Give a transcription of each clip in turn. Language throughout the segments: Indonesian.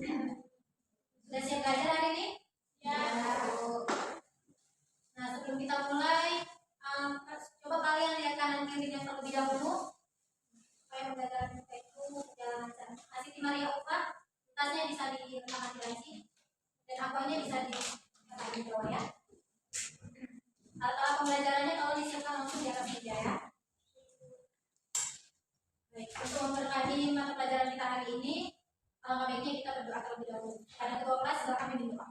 Sudah siap belajar hari ini? Ya. Nah, sebelum kita mulai, coba kalian lihat kanan kirinya terlebih dahulu supaya pembelajaran kita itu berjalan lancar. Siti Maria Ufa, tasnya bisa diletakkan di laci dan akuanya bisa diletakkan di bawah ya. Alat-alat pembelajarannya kalau disiapkan langsung di atas meja ya. Baik, untuk memberkahi mata pelajaran kita hari ini, alangkah baiknya kita berdoa terlebih dahulu. Pada ketua kelas, silakan kami berdoa.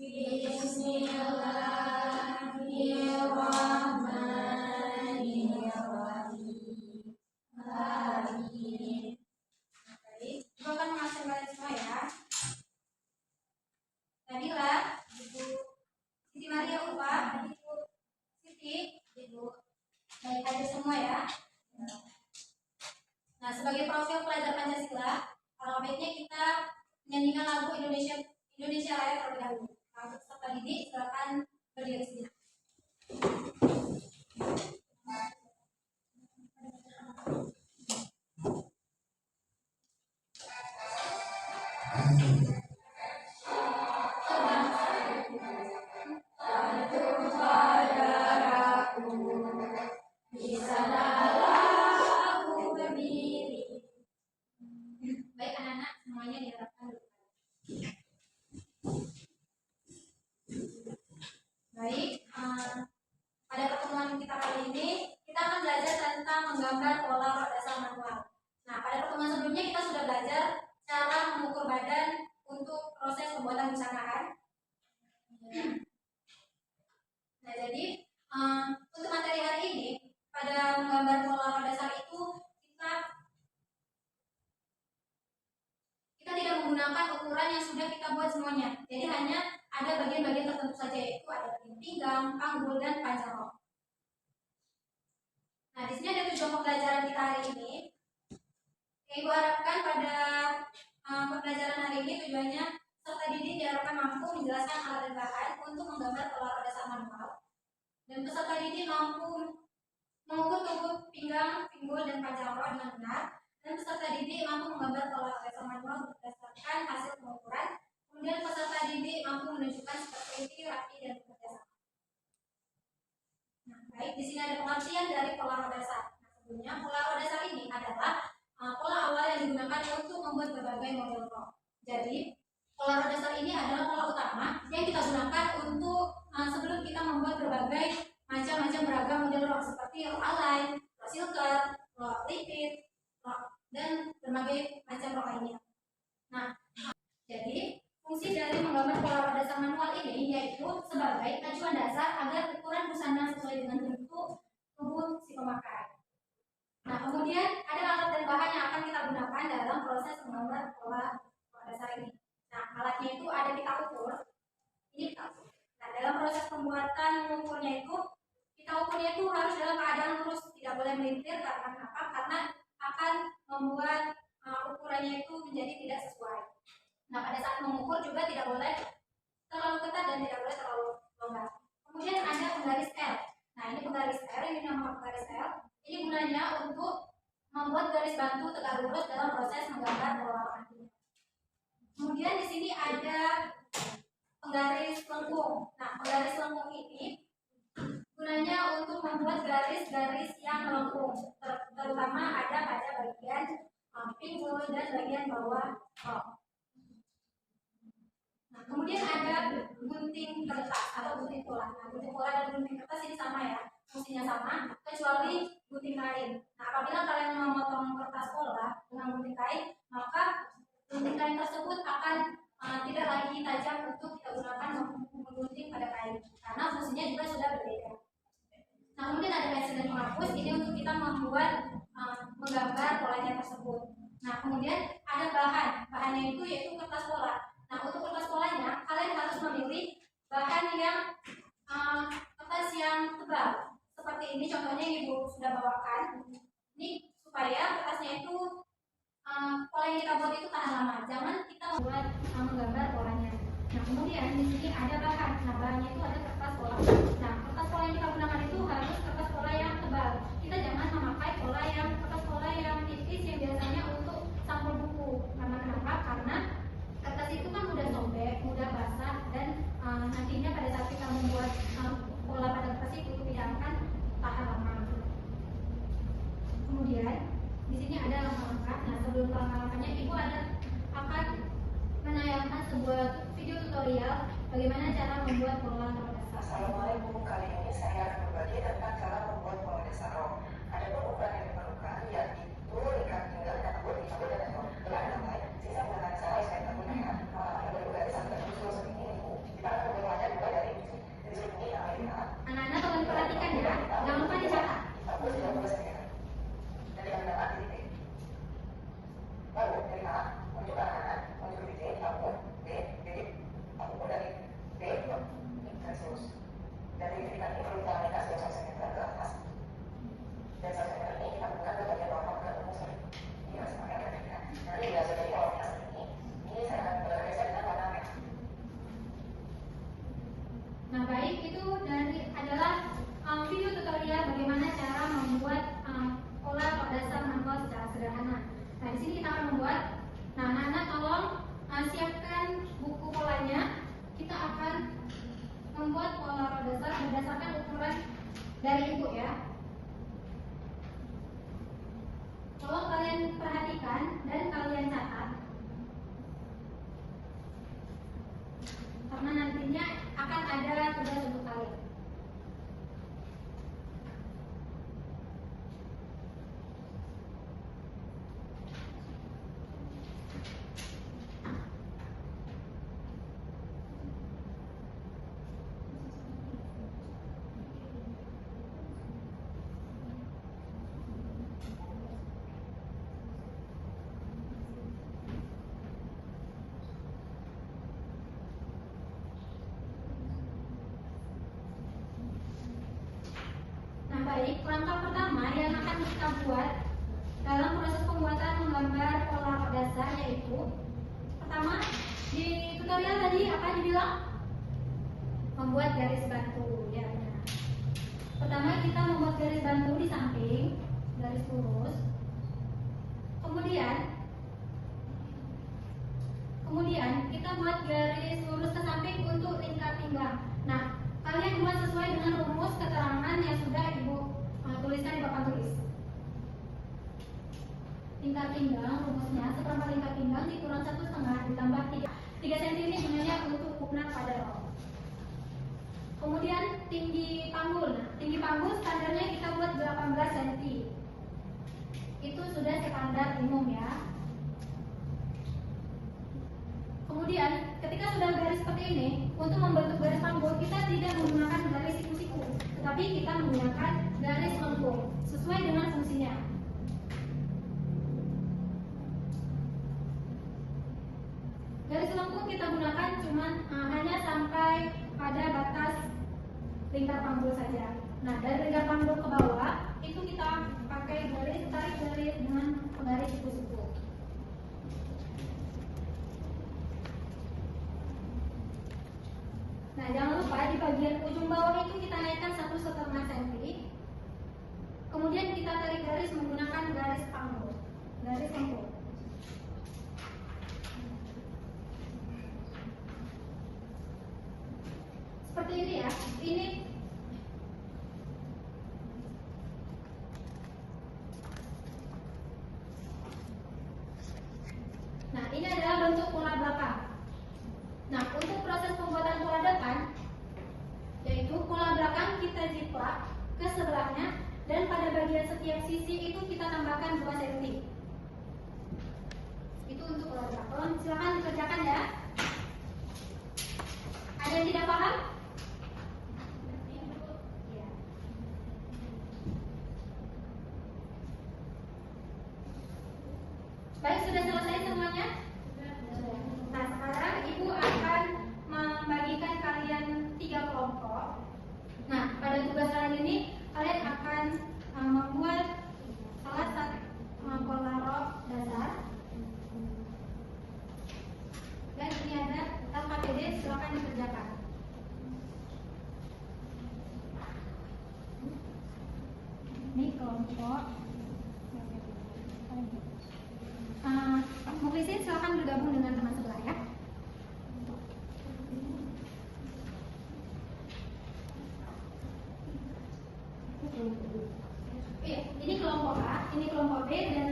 Bismillahirrahmanirrahim. Amin. Baik, ibu akan mengajar kalian semua ya. Nabila, Ibu Siti Maria Upa, Ibu Siti, Ibu baik hadir semua ya. Nah, sebagai profil pelajar Pancasila, alangkah baiknya kita menyanyikan lagu Indonesia Raya terlebih dahulu. Nah, untuk peserta didik silakan berdiri sejenak. Baik anak-anak, semuanya diharapkan. Baik, pada pertemuan kita kali ini kita akan belajar tentang menggambar pola dasar manual. Nah, pada pertemuan sebelumnya kita sudah belajar cara mengukur badan untuk proses pembuatan busana. Nah, jadi untuk materi hari ini pada menggambar pola dasar itu kita tidak menggunakan ukuran yang sudah kita buat semuanya. Jadi hanya ada bagian-bagian tertentu saja, yaitu ada pinggang, panggul, dan panjang rok. Nah, di sini ada tujuan pembelajaran kita hari ini. Ibu harapkan pada pembelajaran hari ini tujuannya peserta didik diharapkan mampu menjelaskan alat dan bahan untuk menggambar pola dasar manual, dan peserta didik mampu mengukur tubuh pinggang, pinggul, dan panjang rok dengan benar, dan peserta didik mampu menggambar pola dasar manual berdasarkan hasil pengukuran. Kemudian peserta didik mampu menunjukkan seperti rapi dan bekerjasama. Nah, baik, di sini ada pengertian dari pola dasar. Nah, sebelumnya pola dasar ini adalah pola awal yang digunakan untuk membuat berbagai model rok. Jadi, pola dasar ini adalah pola utama yang kita gunakan untuk sebelum kita membuat berbagai macam-macam beragam model rok seperti rok alay, rok silker, rok lipit, rok, dan berbagai macam rok lainnya. Nah, jadi fungsi dari menggambar pola dasar manual ini yaitu sebagai acuan dasar agar ukuran busana sesuai dengan bentuk tubuh si pemakai. Nah, kemudian ada alat dan bahan yang akan kita gunakan dalam proses menggambar pola dasar ini. Nah, alatnya itu ada pita ukur. Ini pita ukur. Nah, dalam proses pembuatan mengukurnya itu, pita ukurnya itu harus dalam keadaan lurus, tidak boleh melintir. Karena kenapa? Karena akan membuat ukurannya itu menjadi tidak sesuai. Nah, pada saat mengukur juga tidak boleh terlalu ketat dan tidak boleh terlalu longgar. Kemudian ada penggaris L. Nah, ini penggaris L, ini nama penggaris L. Ini gunanya untuk membuat garis bantu tegak lurus dalam proses menggambar pola rok. Kemudian di sini ada penggaris lengkung. Nah, penggaris lengkung ini gunanya untuk membuat garis-garis yang melengkung, terutama ada pada bagian pinggul dan bagian bawah rok. Nah, kemudian ada gunting kertas atau gunting pola. Nah, gunting pola dan gunting kertas ini sama ya, fungsinya sama, kecuali gunting kain. Nah, apabila kalian memotong kertas pola dengan gunting kain, maka gunting kain tersebut akan tidak lagi tajam untuk kita gunakan menggunting pada kain, karena fungsinya juga sudah berbeda. Nah, kemudian ada pensil dan penghapus, ini untuk kita membuat menggambar polanya tersebut. Nah, kemudian ada bahannya itu yaitu kertas pola. Nah, untuk kertas polanya kalian harus memilih bahan yang kertas yang tebal. Seperti ini contohnya Ibu sudah bawakan. Ini supaya kertasnya itu pola yang kita buat itu tahan lama. Jangan kita membuat menggambar polanya. Nah, kemudian di sini ada bahan. Nah, bahannya itu ada kertas pola. Nah, kertas pola yang kita gunakan itu harus kertas pola yang tebal. Kita jangan memakai kertas pola yang tipis yang biasanya untuk sampul buku. Karena kenapa? Karena kertas langkah-langkahnya, Ibu akan menayangkan sebuah video tutorial bagaimana cara membuat pola rok dasar. Assalamualaikum, kali ini saya akan berbagi tentang cara membuat pola dasar rok. Ada ukuran yang diperlukan, yaitu lingkar pinggang dan tabur di tabur dan ekor. Telah sampai sisa menggunakan cara saya menggunakan ada garis sampai usul seperti ini. Kita akan memulainya mulai dari sini Anak-anak tolong perhatikan ya, jangan lupa dicatat. tabur 30 cm. Dan yang dapat titik. Lalu dari A menuju ke kanan, menuju titik tabur B, titik tabur dari B dan terus. Dari titik ini perlu kita naikkan 1 cm ke atas. Dan 1 cm ini kita buka ke bagian bawah ke unsur. Ini masih pakai perhatikan. Nanti bila sudah di bawahnya seperti ini saya akan bergeser dengan warna merah. Nah baik, itu adalah video tutorial bagaimana cara membuat pola rok dasar manual secara sederhana. Nah di sini kita akan membuat. Nah anak-anak tolong siapkan buku polanya. Kita akan membuat pola rok dasar berdasarkan ukuran dari Ibu ya. Tolong kalian perhatikan dan kalian catat, karena nantinya akan ada tugas untuk kalian. Baik, langkah pertama yang akan kita buat dalam proses pembuatan menggambar pola rok dasar yaitu pertama, di tutorial tadi apa dibilang? Membuat garis bantu ya. Pertama kita membuat garis bantu di samping, garis lurus. Kemudian kita buat garis lurus ke samping untuk lingkar pinggang. Nah, kalian buat sesuai dengan rumus keterangan yang sudah Ibu tuliskan di papan tulis. Lingkar pinggang rumusnya seperempat lingkar pinggang dikurang 1,5 ditambah 3 cm ini gunanya untuk ukuran pada rok. Kemudian tinggi panggul. Nah, tinggi panggul standarnya kita buat 18 cm. Itu sudah standar umum ya. Kemudian ketika sudah garis seperti ini, untuk membentuk garis panggul kita tidak menggunakan garis siku-siku, tetapi kita menggunakan garis lengkung sesuai dengan fungsinya. Garis lengkung kita gunakan hanya sampai pada batas lingkar panggul saja. Nah, dari lingkar panggul ke bawah itu kita pakai tarik garis dengan garis siku-siku. Nah, jangan lupa di bagian ujung bawah itu kita naikkan 1,5 cm. Kemudian kita tarik garis menggunakan garis panggul, garis lengkung. Seperti ini ya. Ini adalah bentuk pola belakang. Nah, untuk proses pembuatan pola depan, yaitu pola belakang kita jiplak ke sebelahnya dan pada bagian setiap sisi itu kita tambahkan 2 cm. Itu untuk pola belakang. Silakan dikerjakan ya. Ada yang tidak paham? Ya. Baik, sudah selesai semuanya? Nah, sekarang Ibu akan membagikan kalian 3 kelompok. Nah, pada tugas kalian ini kalian akan membuat salah satu pola rok dasar. Dan ini ada LKPD, silakan dikerjakan. Ini kelompok. Muklisin silakan bergabung dengan teman sebelah ya. Iya, ini kelompok A, ini kelompok B, dan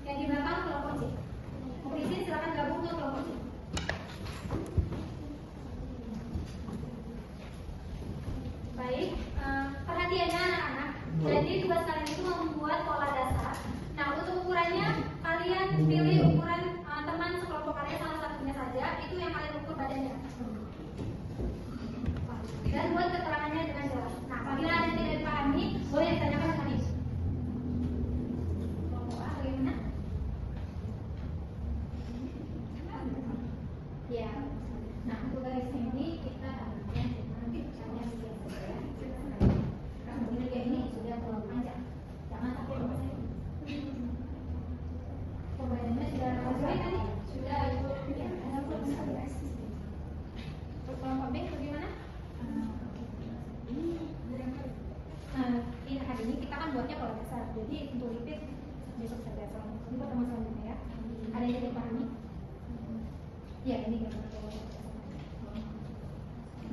yang di belakang kelompok C. Ya, ini gambar pola.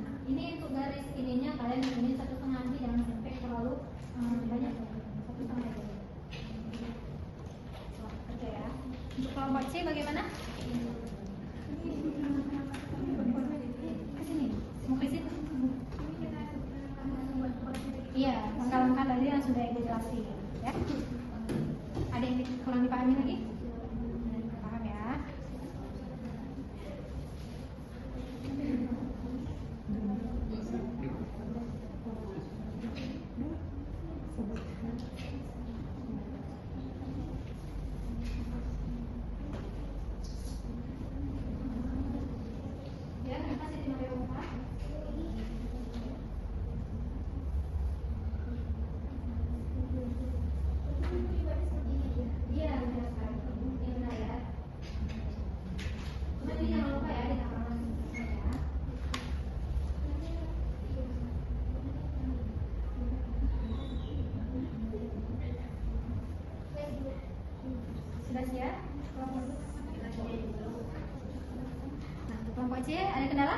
Nah, ini untuk garis ininya kalian ini 1,5 aja, jangan sampai terlalu banyak. 1,5 aja. Oke ya. Untuk kelompok C bagaimana? Ke sini. Mau ke situ? Iya, langkah-langkah tadi yang sudah ibu jelasin, ya. Ada yang kurang dipahami lagi? Paham ya? Ya, terima kasih terima kasih. Iya, benar sekali. Ini benar ya. Tapi jangan lupa ya ditambahkan ya. Sudah siap? Nah, untuk kelompok C ada kendala?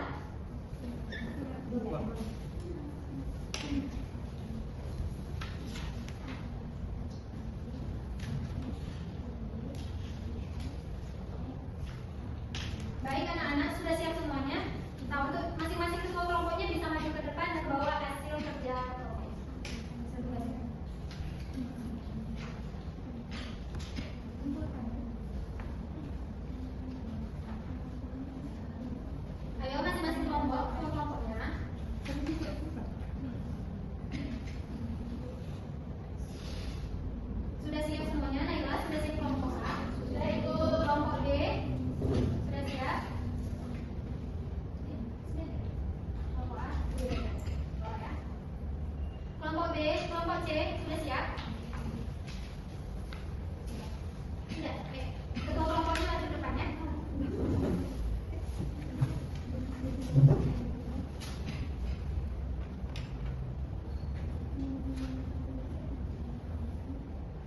Baik anak-anak, sudah siap semuanya? Nah, untuk masing-masing ketua kelompoknya bisa maju ke depan dan bawa hasil kerja. Ayo masing-masing kelompoknya. Sudah siap semuanya? Naila sudah siap kelompok A? Sudah ikut kelompok D? Sudah siap? Kelompok A? Kelompok B, kelompok C sudah siap? Sudah. Oke. Ketua kelompoknya maju ke depannya.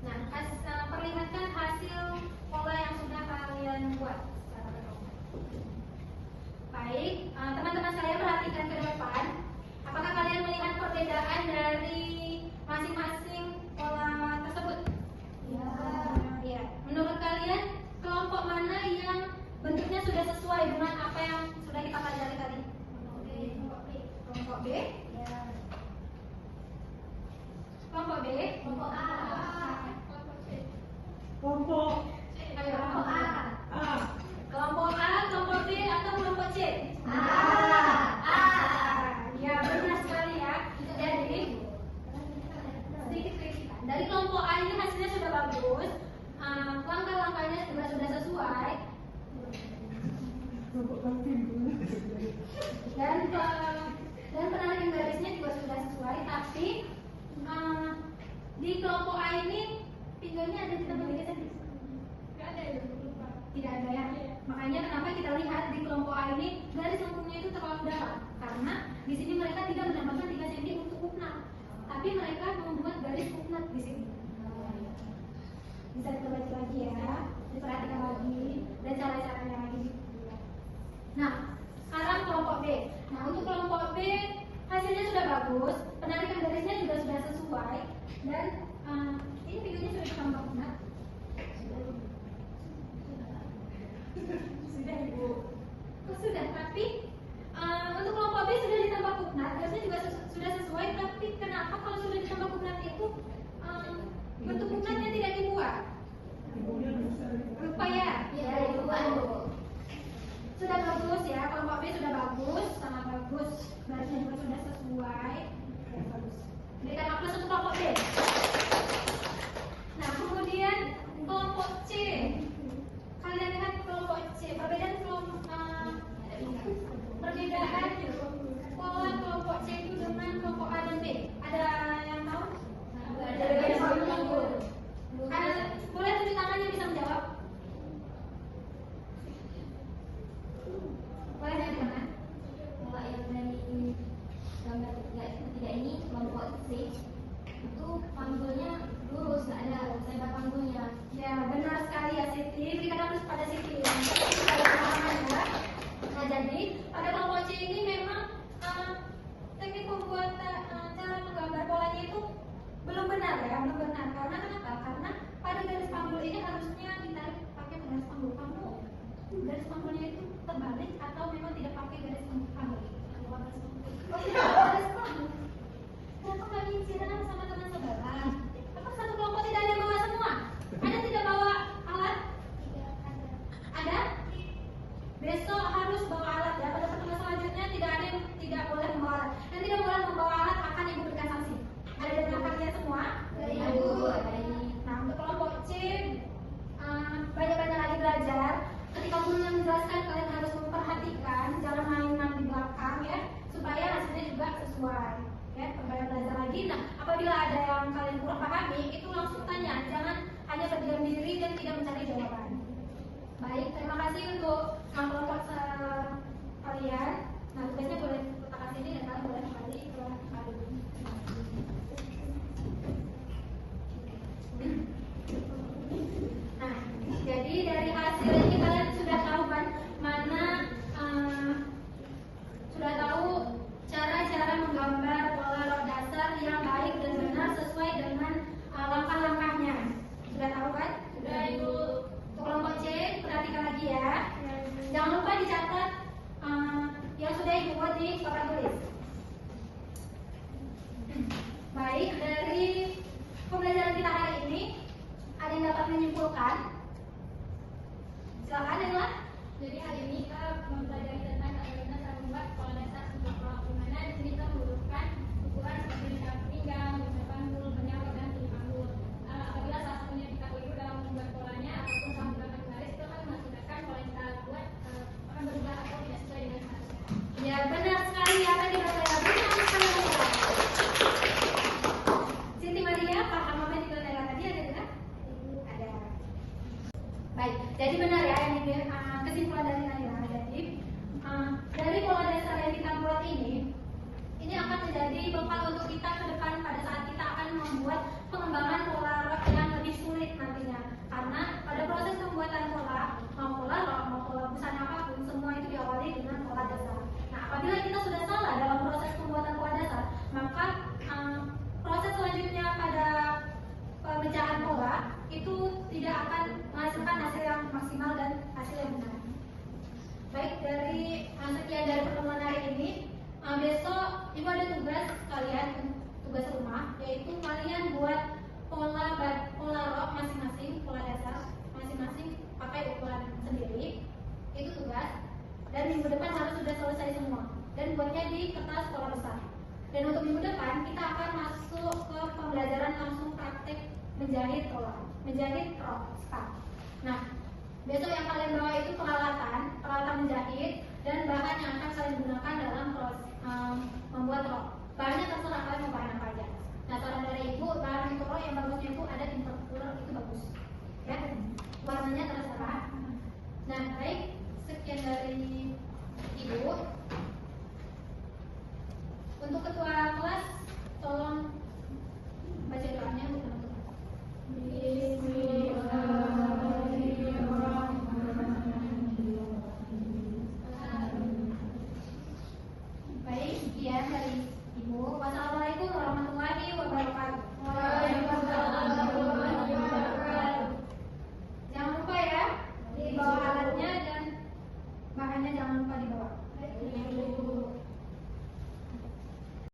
Nah, perlihatkan hasil pola yang sudah kalian buat. Baik, teman-teman saya perhatikan ke depan. Apakah kalian melihat perbedaan dari masing-masing pola tersebut? Ya. Ya. Menurut kalian kelompok mana yang bentuknya sudah sesuai dengan apa yang sudah kita pelajari tadi? Kelompok B. Ya. Kelompok B. Kelompok A. Kelompok Ayo, kelompok A. A. Kelompok A, kelompok B, atau kelompok C? A. A. Ya, benar sekali ya. Jadi, sedikit kritikan. Dari kelompok A ini hasilnya sudah bagus. Langkah-langkahnya juga sudah sesuai. Dan penarikan garisnya juga sudah sesuai. Tapi di kelompok A ini pinggangnya ada kita bagi tidak ada ya. Makanya kenapa kita lihat di kelompok A ini garis lengkungnya itu terlalu dalam, karena di sini mereka tidak menambahkan 3 cm untuk uknat, tapi mereka membuat garis uknat di sini. Bisa kita baca lagi ya, diperhatikan lagi dan cara-caranya lagi. Nah, sekarang kelompok B. Nah, untuk kelompok B hasilnya sudah bagus, penarikan garisnya juga sudah sesuai, dan ini pinggangnya sudah ditambah uknat. Sudah ibu. Oh, sudah, tapi untuk kelompok B sudah ditambah uknat, garisnya juga sudah sesuai. Tapi kenapa kalau sudah ditambah uknat itu bentuk uknatnya tidak dibuat? Lupa ya? Ya, dibuat. Sudah bagus ya, kelompok B sudah bagus, sangat bagus. Garisnya juga sudah sesuai. Ya, bagus. Berikan aplaus untuk kelompok B. Nah, kemudian kelompok C. Kalian lihat kelompok C, perbedaan pola kelompok C itu dengan kelompok A dan B. Ada yang tahu? Ada. Boleh tunjuk tangan yang bisa menjawab? memang tidak pakai garis kamu. Oh tidak, garis kamu. Kenapa nggak ngisi sama teman sebelah? Apa satu kelompok tidak ada yang bawa semua? Ada tidak bawa alat? Tidak ada. Ada? Besok harus bawa alat ya. Pada pertemuan selanjutnya tidak ada yang tidak boleh membawa alat. Yang tidak boleh membawa alat akan ibu berikan sanksi. Ada dari kalian semua? Dari ibu. Nah untuk kelompok C banyak-banyak lagi belajar. Ketika guru yang menjelaskan kalian harus memperhatikan, jangan main-main di belakang ya, supaya hasilnya juga sesuai. Ya, banyak belajar lagi. Nah, apabila ada yang kalian kurang pahami, itu langsung tanya, jangan hanya berdiam diri dan tidak mencari jawaban. Baik, terima kasih untuk kelompok kalian. Nah, tugasnya boleh letakkan sini dan kalian boleh kembali ke hari ini. Nah, jadi dari hasil ini kalian sudah tahu kan mana sudah tahu cara-cara menggambar pola roh dasar yang baik dan benar sesuai dengan langkah-langkahnya. Sudah tahu kan? Sudah Ibu. Untuk kelompok C, perhatikan lagi ya. Jangan lupa dicatat yang sudah Ibu buat di papan tulis. Baik, dari pembelajaran kita hari ini, ada yang dapat menyimpulkan? Silakan Ella. Jadi hari ini kita mempelajari tentang bagaimana cara membuat pola dasar untuk pola dimana di sini kita membutuhkan ukuran seperti lingkar pinggang, lingkar panggul, penyawa dan pilih panggul. Apabila salah satunya kita keliru dalam membuat polanya ataupun dalam menggunakan garis, itu akan mengakibatkan pola yang kita buat akan berubah atau tidak sesuai dengan harusnya. Ya benar sekali apa yang dikatakan Siti Maria, paham apa yang dikatakan tadi ada benar? Ada. Baik, jadi benar ya ini kesimpulan dari Naila. Jadi dari pola dasar yang kita buat ini akan menjadi bekal untuk kita ke depan pada saat kita akan membuat pengembangan pola roh yang lebih sulit nantinya. Karena pada proses pembuatan pola, mau pola roh, mau pola busana apapun, semua itu diawali dengan pola dasar. Nah, apabila kita sudah salah dalam proses pembuatan pola dasar, maka proses selanjutnya pada pemecahan pola itu tidak akan menghasilkan hasil yang maksimal dan hasil yang benar. Baik, dari sekian dari pertemuan hari ini, besok Ibu ada tugas kalian, tugas rumah, yaitu kalian buat pola roh masing-masing, pola dasar masing-masing pakai ukuran sendiri. Itu tugas. Dan minggu depan harus sudah selesai semua. Dan buatnya di kertas pola besar. Dan untuk minggu depan kita akan masuk ke pembelajaran langsung praktek menjahit pola, menjahit rok scarf. Nah, besok yang kalian bawa itu peralatan menjahit dan bahan yang akan kalian gunakan dalam proses membuat rok. Bahannya terserah kalian mau bahan apa aja. Nah, saran dari Ibu, bahan untuk rok yang bagusnya itu ada intercooler, itu bagus. Ya, warnanya terserah.